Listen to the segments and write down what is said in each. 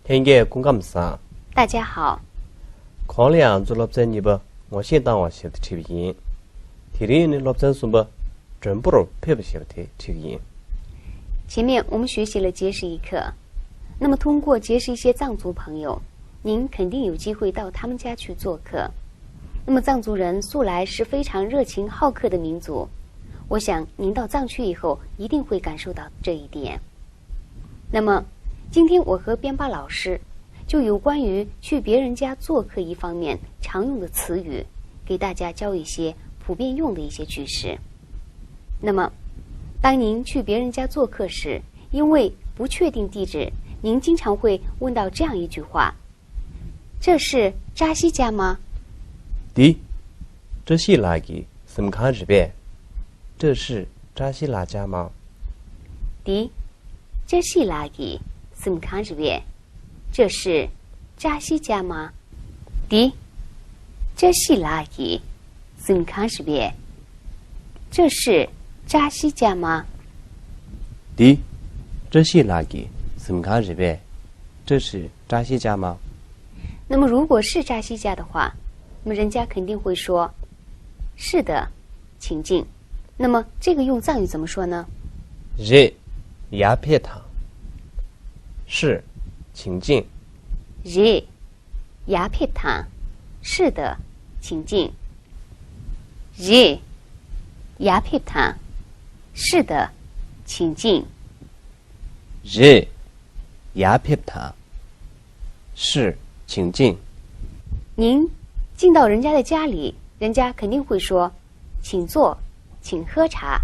听见公干啥？大家好。考量做老板你不？我先当我写的这边，体力呢老板说不，真不如配不写的这边。前面我们学习了结识一课，那么通过结识一些藏族朋友，您肯定有机会到他们家去做客。那么藏族人素来是非常热情好客的民族，我想您到藏区以后一定会感受到这一点。那么今天我和边巴老师就有关于去别人家做客一方面常用的词语，给大家教一些普遍用的一些句式。那么当您去别人家做客时，因为不确定地址，您经常会问到这样一句话：这是扎西家吗？对，这是哪个？什么看这边？这是扎西拉家吗？对，这是哪个？什么看这边？这是扎西家吗？对，这是哪个？什么看这边？这是扎西家吗？对，这是哪个？什么看这边？这是扎西家吗？那么如果是扎西家的话，那么人家肯定会说是的，请进。那么这个用藏语怎么说呢？是牙撇糖，是请进。是牙撇糖，是的，请进。是牙撇糖，是的，请进。是牙撇糖，是请进。您进到人家的家里，人家肯定会说请坐，请喝茶。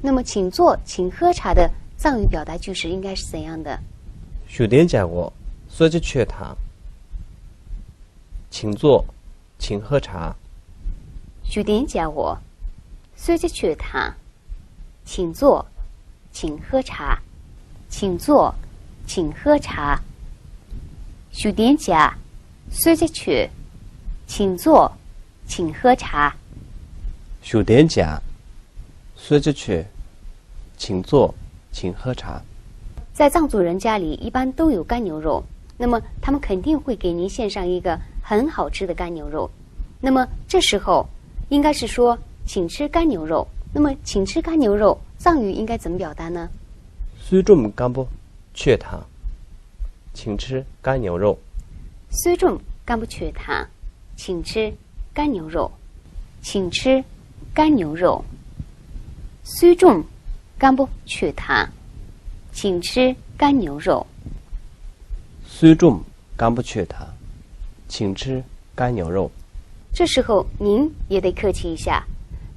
那么请坐请喝茶的藏语表达句式应该是怎样的？学点讲过，说起缺糖，请坐，请喝茶。学点讲我随着缺糖，请坐，请喝茶。请坐，请喝茶。学点讲随着缺，请坐，请喝茶。学点讲，说着去，请坐，请喝茶。在藏族人家里一般都有干牛肉，那么他们肯定会给您献上一个很好吃的干牛肉。那么这时候应该是说请吃干牛肉。那么请吃干牛肉藏语应该怎么表达呢？虽重干不缺糖，请吃干牛肉。虽重干不缺糖，请吃干牛肉。请吃干牛肉。虽重干不缺糖，请吃干牛肉。虽重干不缺糖，请吃干牛肉。这时候您也得客气一下，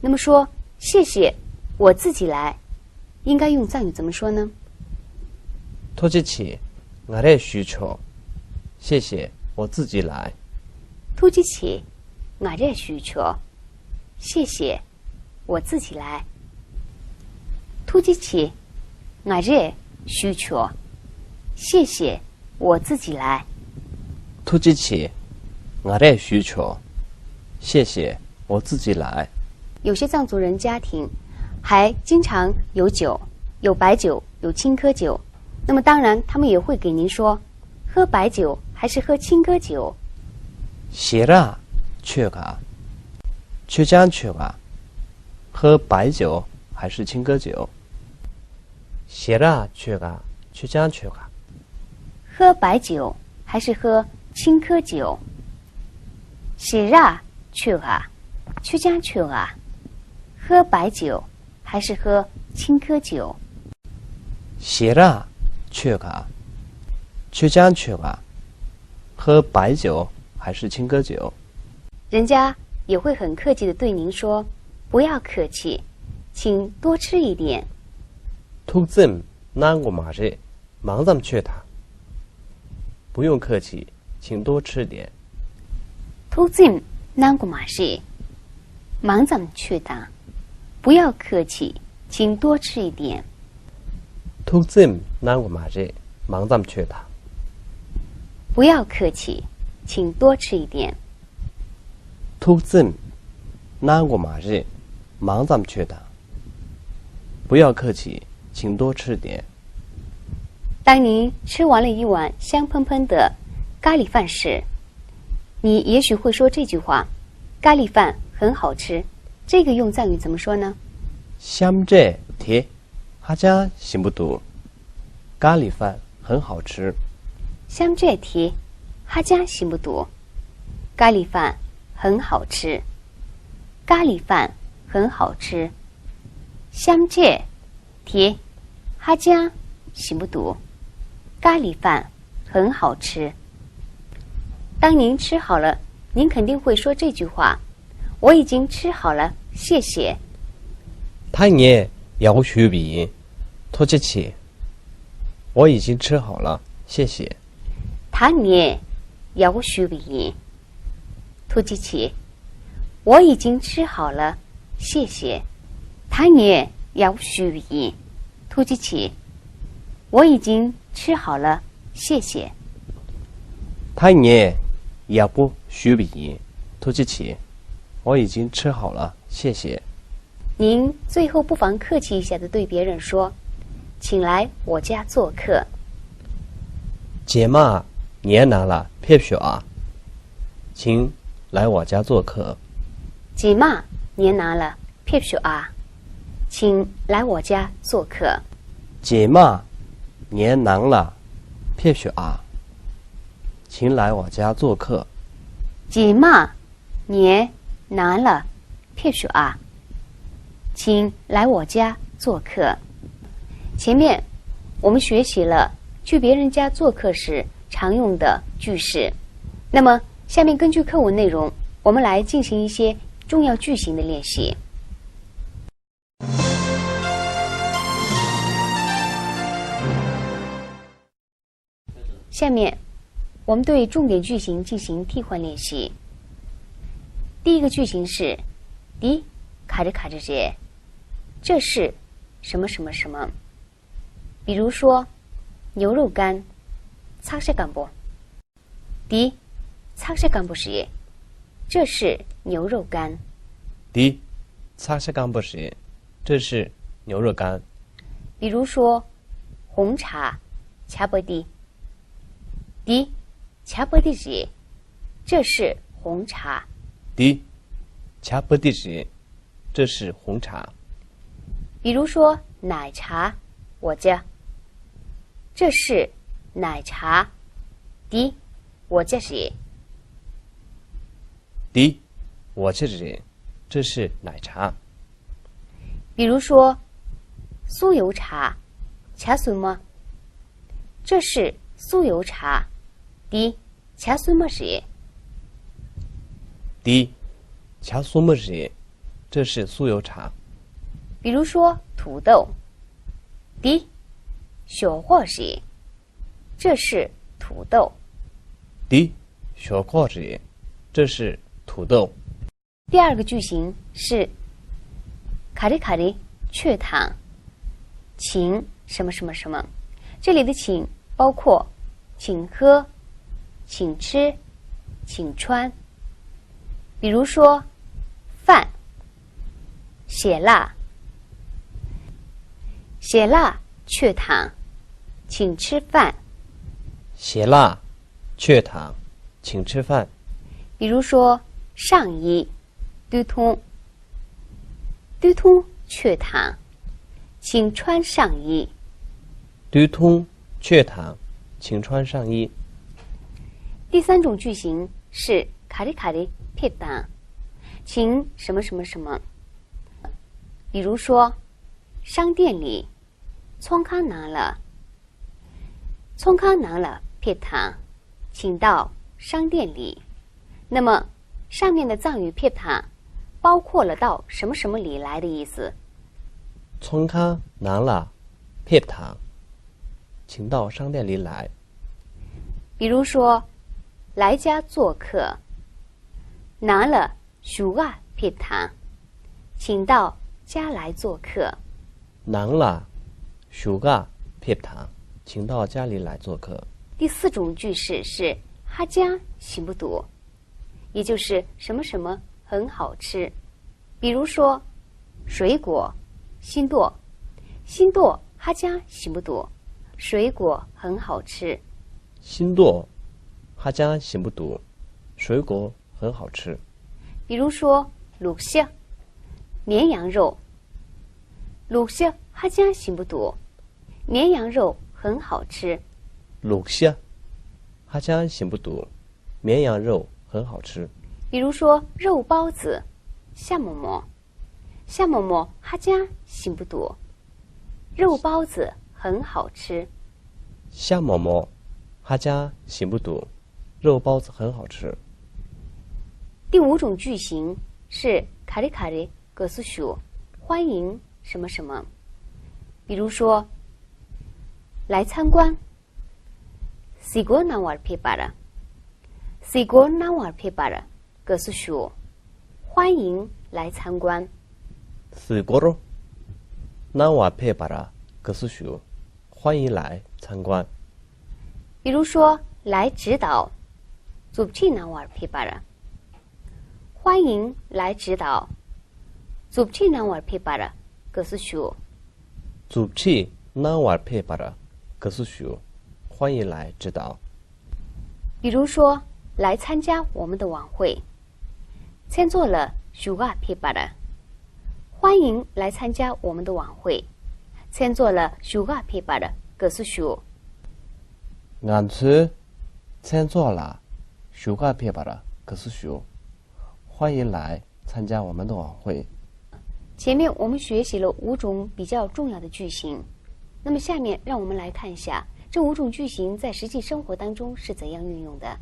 那么说谢谢，我自己来，应该用藏语怎么说呢？托起起，我的需求，谢谢，我自己来。突击起，我这需求，谢谢，我自己来。突击起，我这需求，谢谢，我自己来。托起起，我的需求，谢谢，我自己来。有些藏族人家庭还经常有酒，有白酒，有青稞酒。那么当然他们也会给您说喝白酒还是喝青稞酒。写了缺个，缺将缺个，喝白酒还是青稞酒？写了缺个，缺将缺个，喝白酒还是喝青稞酒？写了缺个，缺将缺个，喝白酒还是喝青稞酒？写了缺个，缺将缺个，喝白酒还是青稞酒？人家也会很客气的对您说，不要客气，请多吃一点。突正难过嘛日，忙咱们缺它。不用客气，请多吃点。突正难过嘛事，忙咱们去打，不要客气，请多吃一点。突正难过嘛日，忙咱们缺它。不要客气，请多吃一点。突正难过嘛日，忙咱们缺它。不要客气，请多吃点。当您吃完了一碗香喷喷的咖喱饭时，你也许会说这句话：咖喱饭很好吃。这个用藏语怎么说呢？ 香这贴，哈家行不读。咖喱饭很好吃。香这题，哈家行不读。咖喱饭很好吃。咖喱饭很好吃。香这题，哈家行不读。咖喱饭很好吃。当您吃好了，您肯定会说这句话：我已经吃好了，谢谢。 타이에 야구슈비 토지치 我已经吃好了，谢谢。 당에 야구슈비 토지치 我已经吃好了，谢谢。당에 야구슈비 토지치 我已经吃好了，谢谢。 타이에 야구슈비 토지치 我已经吃好了，谢谢。 您最后不妨客气一下的对别人说：“请来我家做客。” 제마 니에나라 펩쇼아 请来我家做客。 제마 니에나라 펩쇼아 请来我家做客。 제마 니에나라 펩쇼아 请来我家做客。 제마 니에나라 펩쇼아 请来我家做客。前面我们学习了去别人家做客时常用的句式，那么下面根据课文内容，我们来进行一些重要句型的练习。下面我们对重点句型进行替换练习。第一个句型是디卡着卡着제这是什么什么什么。比如说牛肉干착색간보 디 착색간보시这是牛肉干。 디 착색간보시这是牛肉干。 比如说红茶차버디 디 차버디시这是红茶。 디 차버디시这是红茶。 比如说奶茶我家这是奶茶。 디我家是 디我这是这是奶茶。 比如说酥油茶차수마这是酥油茶。 디 차수마是 디 차수마시这是酥油茶。 比如说土豆 디 쇼화시这是土豆。 디 쇼코시这是土豆。 第二个句型是卡里卡里雀糖请什么什么什么。这里的请包括请喝、请吃、请穿。比如说饭血辣血辣雀糖请吃饭。 血辣雀糖请吃饭。 比如说上衣堆通堆通雀糖请穿上衣。 堆通雀糖请穿上衣。 第三种句型是卡里卡里撇单请什么什么什么。比如说商店里葱康拿了葱康拿了撇单请到商店里。那么上面的藏语撇单包括了到什么什么里来的意思。 葱康拿了撇糖请到商店里来。 比如说来家做客拿了슈가撇单请到家来做客。 拿了슈가撇糖请到家里来做客。 第四种句式是哈家行不读，也就是什么什么很好吃。比如说水果新剁新剁哈家行不读，水果很好吃。新多，哈江行不读，水果很好吃。比如说，鲁蟹，绵羊肉。鲁蟹哈江行不读，绵羊肉很好吃。鲁蟹，哈江行不读，绵羊肉很好吃。比如说，肉包子，夏馍馍，夏馍馍哈江行不读，肉包子很好吃。夏馍馍，哈江行不读，肉包子很好吃。第5种句型是卡里卡里格斯属，欢迎什么什么。比如说，来参观。Sigor nawar pepara， Sigor nawar pepara格斯属，欢迎来参观。Sigor nawar pepara格斯属，欢迎来参观。比如说，来指导。Zupchi nawar pepara， 欢迎来指导。Zupchi nawar pepara格斯属。Zupchi nawar pepara格斯属，欢迎来指导。比如说，来参加我们的晚会。参座了슈가 pepara， 欢迎来参加我们的晚会。参座了슈가 pepara格斯属。俺去参座了슈가 pepara格斯属，欢迎来参加我们的晚会。前面我们学习了5种比较重要的句型，那么下面让我们来看一下这5种句型在实际生活当中是怎样运用的。